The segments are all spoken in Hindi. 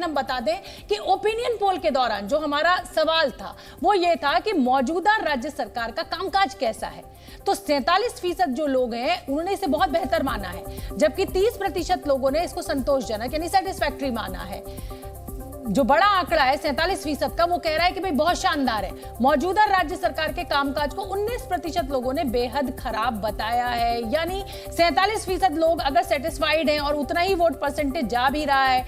हम बता दें कि ओपिनियन पोल के दौरान जो हमारा सवाल था वो ये था कि मौजूदा राज्य सरकार का कामकाज कैसा है, तो 47% जो लोग हैं उन्होंने इसे बहुत बेहतर माना है, जबकि 30% लोगों ने इसको संतोषजनक यानी सेटिस्फैक्टरी माना है। जो बड़ा आंकड़ा है 47% का, वो कह रहा है कि भाई बहुत शानदार है। मौजूदा राज्य सरकार के कामकाज को 19% लोगों ने बेहद खराब बताया है। यानी 47% लोग अगर सेटिस्फाइड हैं और उतना ही वोट परसेंटेज जा भी रहा है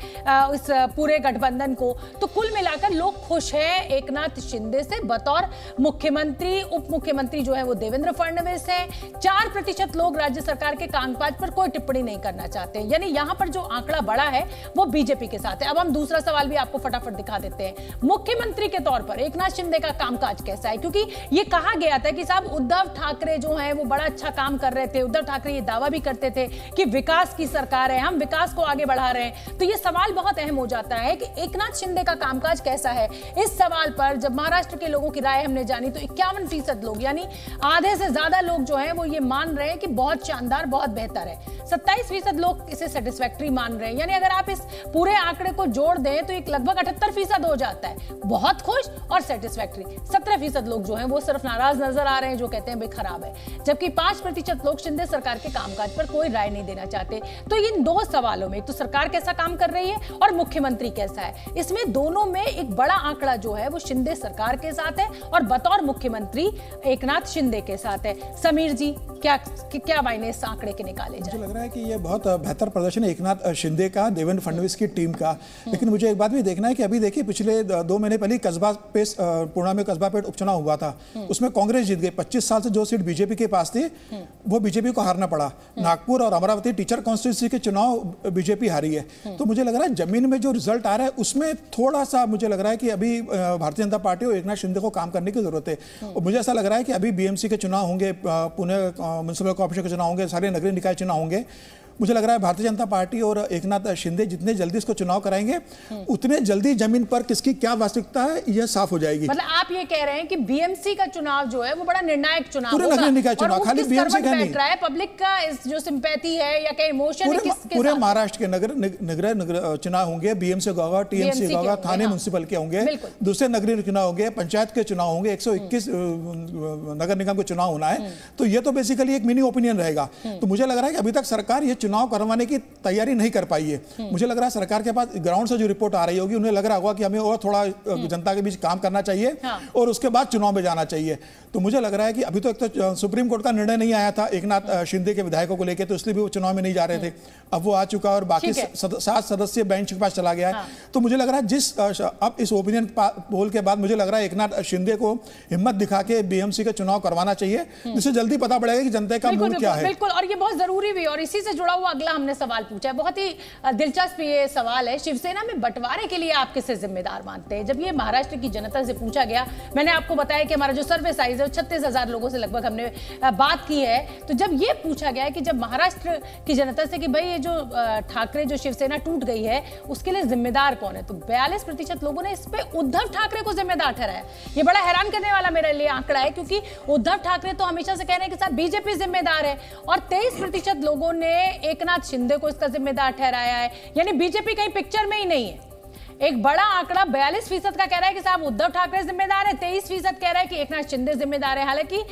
इस पूरे गठबंधन को, तो कुल मिलाकर लोग खुश हैं एकनाथ शिंदे से बतौर मुख्यमंत्री। उप मुख्यमंत्री जो है वो देवेंद्र फडणवीस हैं। 4% लोग राज्य सरकार के कामकाज पर कोई टिप्पणी नहीं करना चाहते। यानी यहां पर जो आंकड़ा बड़ा है वो बीजेपी के साथ है। अब हम दूसरा सवाल भी आपको फटाफट दिखा देते हैं। मुख्यमंत्री के तौर पर एकनाथ शिंदे का कामकाज कैसा है, क्योंकि ये कहा गया था कि साहब उद्धव ठाकरे जो हैं वो बड़ा अच्छा काम कर रहे थे। उद्धव ठाकरे ये दावा भी करते थे कि विकास की सरकार है, हम विकास को आगे बढ़ा रहे हैं। तो ये सवाल बहुत अहम हो जाता है कि एकनाथ शिंदे का कामकाज कैसा है। इस सवाल पर जब महाराष्ट्र के लोगों की राय हमने जानी तो 51% लोग यानी आधे से ज्यादा लोग जो है वो ये मान रहे हैं कि बहुत शानदार, बहुत बेहतर है। 27% लोग इसे सेटिस्फैक्टरी मान रहे हैं। यानी अगर आप इस पूरे आंकड़े को जोड़ दें तो एक लगभग 78% हो जाता है बहुत खुश और सेटिस्फैक्टरी। 17% लोग जो हैं वो सिर्फ नाराज नजर आ रहे हैं, जो कहते हैं भाई खराब है, जबकि 5% लोग शिंदे सरकार के कामकाज पर कोई राय नहीं देना चाहते। तो इन दो सवालों में, तो सरकार कैसा काम कर रही है और मुख्यमंत्री कैसा है, इसमें दोनों में एक बड़ा आंकड़ा जो है वो शिंदे सरकार के साथ है और बतौर मुख्यमंत्री एकनाथ शिंदे के साथ है। समीर जी, क्या मायने इस आंकड़े के निकाले जाए? मुझे लग रहा है कि ये बहुत बेहतर प्रदर्शन है एकनाथ शिंदे का, देवेंद्र फडणवीस की टीम का। लेकिन मुझे एक बात भी देखना है कि अभी देखिए पिछले 2 महीने पहले कस्बा पेश पूर्णा में कस्बा पेट उपचुनाव हुआ था, उसमें कांग्रेस जीत गई। 25 साल से जो सीट बीजेपी के पास थी वो बीजेपी को हारना पड़ा। नागपुर और अमरावती टीचर कॉन्स्टिट्यूंसी के चुनाव बीजेपी हारी है। तो मुझे लग रहा है जमीन में जो रिजल्ट आ रहा है उसमें थोड़ा सा मुझे लग रहा है कि अभी भारतीय जनता पार्टी और एकनाथ शिंदे को काम करने की जरूरत है। और मुझे ऐसा लग रहा है कि अभी बीएमसी के चुनाव होंगे, पुणे म्युनिसिपल कॉर्पोरेशन के चुनाव होंगे, सारे नगरीय निकाय चुनाव होंगे। मुझे लग रहा है भारतीय जनता पार्टी और एकनाथ शिंदे जितने जल्दी इसको चुनाव कराएंगे उतने जल्दी जमीन पर किसकी क्या वास्तविकता है यह साफ हो जाएगी। मतलब आप ये कह रहे हैं कि बीएमसी का चुनाव जो है वो बड़ा निर्णायक चुनाव पूरे नगरीय निकाय चुनाव, खाली बीएमसी का नहीं, पब्लिक का इस जो सिंपैथी है या क्या इमोशन है पूरे महाराष्ट्र के नगर चुनाव होंगे, बीएमसी का होगा, टीएमसी का होगा, थाने म्युनिसिपल के होंगे, दूसरे नगरीय चुनाव होंगे, पंचायत के चुनाव होंगे, 121 नगर निगम के चुनाव होना है। तो ये तो बेसिकली एक मिनी ओपिनियन रहेगा। तो मुझे लग रहा है कि अभी तक सरकार ये चुनाव करवाने की तैयारी नहीं कर पाई है। मुझे लग रहा है सरकार के पास ग्राउंड से जो रिपोर्ट आ रही होगी उन्हें लग रहा होगा कि हमें और थोड़ा जनता के बीच काम करना चाहिए और उसके बाद चुनाव में जाना चाहिए। तो मुझे लग रहा है कि अभी तो एक तो सुप्रीम कोर्ट का निर्णय नहीं आया था एकनाथ शिंदे के विधायकों को लेकर, तो इसलिए भी वो चुनाव में नहीं जा रहे थे। अब वो आ चुका और बाकी 7 सदस्यीय बेंच के पास चला गया है। तो मुझे लग रहा है अब इस ओपिनियन पोल के बाद मुझे लग रहा है एकनाथ शिंदे को हिम्मत दिखा के बीएमसी का चुनाव करवाना चाहिए, जिससे जल्दी पता पड़ेगा कि जनता का मूड क्या है। बिल्कुल, और ये बहुत जरूरी भी। और इसी से जुड़ा हुआ अगला हमने सवाल पूछा है, बहुत ही दिलचस्प ये सवाल है। शिवसेना में बंटवारे के लिए आप किसे जिम्मेदार मानते हैं? जब ये महाराष्ट्र की जनता से पूछा गया, मैंने आपको बताया कि हमारा जो सर्वे साइज है 36,000 लोगों से लगभग हमने बात की है। तो जब ये पूछा गया कि जब महाराष्ट्र की जनता से कि भाई ये जो ठाकरे जो शिवसेना टूट गई है उसके लिए जिम्मेदार कौन है, तो 42% लोगों ने इस पे उद्धव ठाकरे को जिम्मेदार ठहराया। ये बड़ा हैरान करने वाला मेरे लिए आंकड़ा है, क्योंकि उद्धव ठाकरे तो हमेशा से कह रहे हैं कि साहब बीजेपी जिम्मेदार है, और 23% लोगों ने एकनाथ शिंदे को इसका जिम्मेदार ठहराया है। यानी बीजेपी कहीं पिक्चर में ही नहीं है। एक बड़ा आंकड़ा 42% का कह रहा है कि साहब उद्धव ठाकरे जिम्मेदार है, 23% कह रहा है कि एकनाथ शिंदे जिम्मेदार है। हालांकि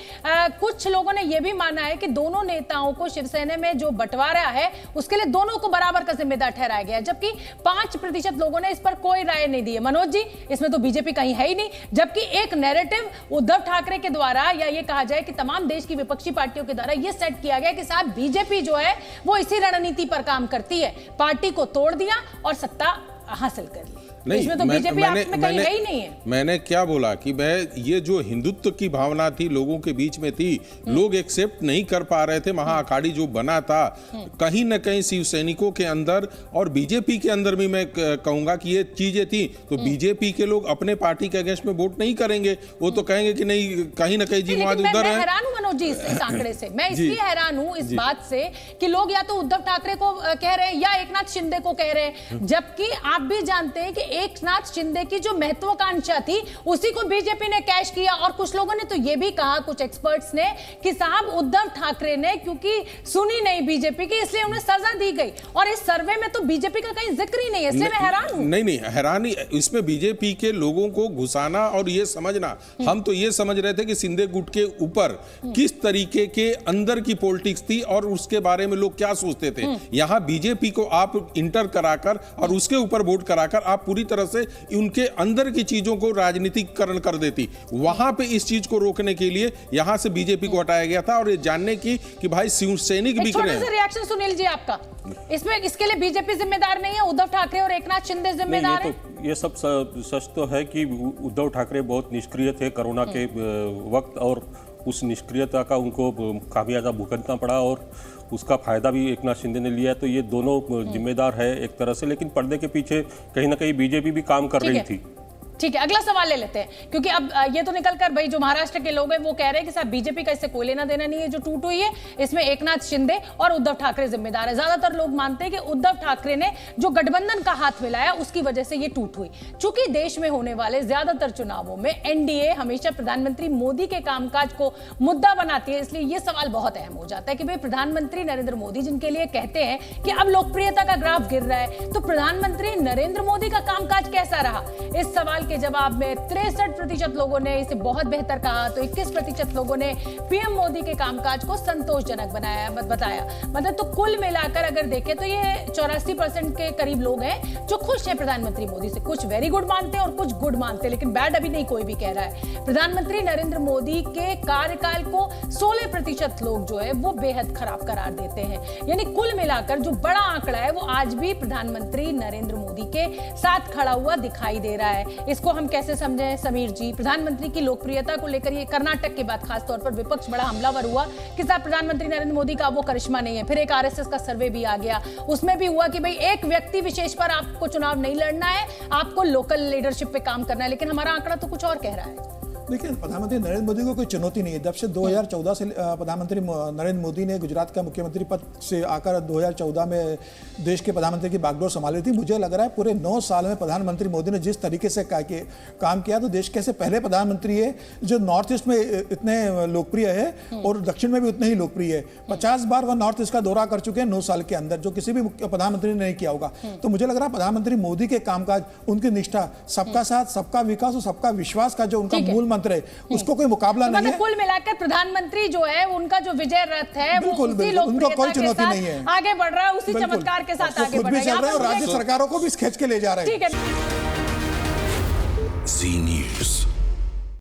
कुछ लोगों ने यह भी माना है कि दोनों नेताओं को शिवसेना में जो बंटवारा है उसके लिए दोनों को बराबर का जिम्मेदार ठहराया गया, जबकि 5% लोगों ने इस पर कोई राय नहीं दी है। मनोज जी, इसमें तो बीजेपी कहीं है ही नहीं, जबकि एक नैरेटिव उद्धव ठाकरे के द्वारा या ये कहा जाए कि तमाम देश की विपक्षी पार्टियों के द्वारा यह सेट किया गया कि साहब बीजेपी जो है वो इसी रणनीति पर काम करती है, पार्टी को तोड़ दिया और सत्ता हासिल कर ली। नहीं, इसमें तो बीजेपी आप में कहीं है ही नहीं है। मैंने क्या बोला कि ये जो हिंदुत्व की भावना थी लोगों के बीच में थी, लोग एक्सेप्ट नहीं कर पा रहे थे। महाअखाड़ी जो बना था कहीं न कहीं शिव सैनिकों के अंदर और बीजेपी के अंदर भी मैं कहूंगा कि ये चीजें थी। तो बीजेपी के लोग अपने पार्टी के अगेंस्ट में वोट नहीं करेंगे, वो तो कहेंगे कि नहीं कहीं ना कहीं जी उधर है। मनोज जी इस आंकड़े से? मैं इसलिए हैरान हूं इस बात से कि लोग या तो उद्धव ठाकरे को कह रहे हैं या एकनाथ शिंदे को कह रहे हैं, जबकि आप भी जानते हैं कि एकनाथ शिंदे की जो महत्वाकांक्षा थी उसी को बीजेपी ने कैश किया। और कुछ लोगों ने तो यह भी कहा, कुछ एक्सपर्ट्स ने, कि साहब उद्धव ठाकरे ने क्योंकि सुनी नहीं बीजेपी की इसलिए उन्हें सजा दी गई। और इस सर्वे में तो बीजेपी का कहीं जिक्र ही नहीं है, इसलिए मैं हैरान हूं। नहीं, हैरानी इसमें बीजेपी के लोगों को घुसाना और ये समझना, हम तो ये समझ रहे थे कि शिंदे गुट के ऊपर किस तरीके के अंदर की पॉलिटिक्स थी और उसके बारे में लोग क्या सोचते थे। यहां बीजेपी को आप इंटर कराकर और उसके ऊपर वोट कराकर आप पूरी तरह से उनके अंदर की चीजों को राजनीतिकरण कर देती। वहां पे इस चीज को रोकने के लिए यहां से बीजेपी को हटाया गया था और ये जानने की कि भाई शिवसैनिक बिक रहे हैं। रिएक्शन सुनील जी आपका इसमें, इसके लिए बीजेपी जिम्मेदार नहीं है, उद्धव ठाकरे और एकनाथ शिंदे जिम्मेदार हैं? ये सब सच तो है कि उद्धव ठाकरे बहुत निष्क्रिय थे कोरोना के वक्त, और उस निष्क्रियता का उनको खामियाजा भुगतना पड़ा और उसका फायदा भी एकनाथ शिंदे ने लिया। तो ये दोनों जिम्मेदार है एक तरह से, लेकिन पर्दे के पीछे कहीं ना कहीं बीजेपी भी काम कर रही थी। ठीक है, अगला सवाल ले लेते हैं, क्योंकि अब ये तो निकल कर भाई जो महाराष्ट्र के लोग हैं वो कह रहे हैं कि साहब बीजेपी का इससे कोई लेना देना नहीं है, जो टूट हुई है इसमें एकनाथ शिंदे और उद्धव ठाकरे जिम्मेदार है। ज्यादातर लोग मानते हैं कि उद्धव ठाकरे ने जो गठबंधन का हाथ मिलाया उसकी वजह से ये टूट हुई। चूंकि देश में होने वाले ज्यादातर चुनावों में एनडीए हमेशा प्रधानमंत्री मोदी के कामकाज को मुद्दा बनाती है, इसलिए ये सवाल बहुत अहम हो जाता है कि भाई प्रधानमंत्री नरेंद्र मोदी जिनके लिए कहते हैं कि अब लोकप्रियता का ग्राफ गिर रहा है, तो प्रधानमंत्री नरेंद्र मोदी का कामकाज कैसा रहा? इस सवाल के जवाब में 63% लोगों ने इसे बहुत बेहतर कहा, तो 21% लोगों ने पीएम मोदी के कामकाज को संतोषजनक बताया। मतलब तो कुल मिलाकर अगर देखें तो ये 84% के करीब लोग हैं जो खुश हैं प्रधानमंत्री मोदी से। कुछ वेरी गुड मानते हैं और कुछ गुड मानते हैं, लेकिन बैड अभी नहीं कोई भी कह रहा है। प्रधानमंत्री नरेंद्र मोदी के कार्यकाल को 16% लोग जो है वो बेहद खराब करार देते हैं। यानी कुल मिलाकर जो बड़ा आंकड़ा है वो आज भी प्रधानमंत्री नरेंद्र मोदी के साथ खड़ा हुआ दिखाई दे रहा है। इसको हम कैसे समझें समीर जी? प्रधानमंत्री की लोकप्रियता को लेकर ये कर्नाटक के बाद खासतौर पर विपक्ष बड़ा हमलावर हुआ कि साहब प्रधानमंत्री नरेंद्र मोदी का वो करिश्मा नहीं है। फिर एक आरएसएस का सर्वे भी आ गया, उसमें भी हुआ कि भाई एक व्यक्ति विशेष पर आपको चुनाव नहीं लड़ना है, आपको लोकल लीडरशिप पे काम करना है। लेकिन हमारा आंकड़ा तो कुछ और कह रहा है। देखिए, प्रधानमंत्री नरेंद्र मोदी को कोई चुनौती नहीं है। जब से 2014 से प्रधानमंत्री नरेंद्र मोदी ने गुजरात का मुख्यमंत्री पद से आकर 2014 में देश के प्रधानमंत्री की बागडोर संभाली थी, मुझे लग रहा है पूरे 9 साल में प्रधानमंत्री मोदी ने जिस तरीके से काम किया, तो देश के ऐसे पहले प्रधानमंत्री है जो नॉर्थ ईस्ट में इतने लोकप्रिय है और दक्षिण में भी उतने ही लोकप्रिय है। 50 बार वह नॉर्थ ईस्ट का दौरा कर चुके हैं 9 साल के अंदर, जो किसी भी प्रधानमंत्री ने नहीं किया होगा। तो मुझे लग रहा है प्रधानमंत्री मोदी के कामकाज, उनकी निष्ठा, सबका साथ, सबका विकास और सबका विश्वास का जो उनका मूल मंत्र है, उसको कोई मुकाबला नहीं है। कुल मिलाकर प्रधानमंत्री जो है उनका जो विजय रथ है वो उसी उनको कोई चुनौती नहीं है, आगे बढ़ रहा है, उसी चमत्कार के साथ आगे बढ़ रहा है और राज्य सरकारों को भी खींच के ले जा रहे हैं। ठीक है।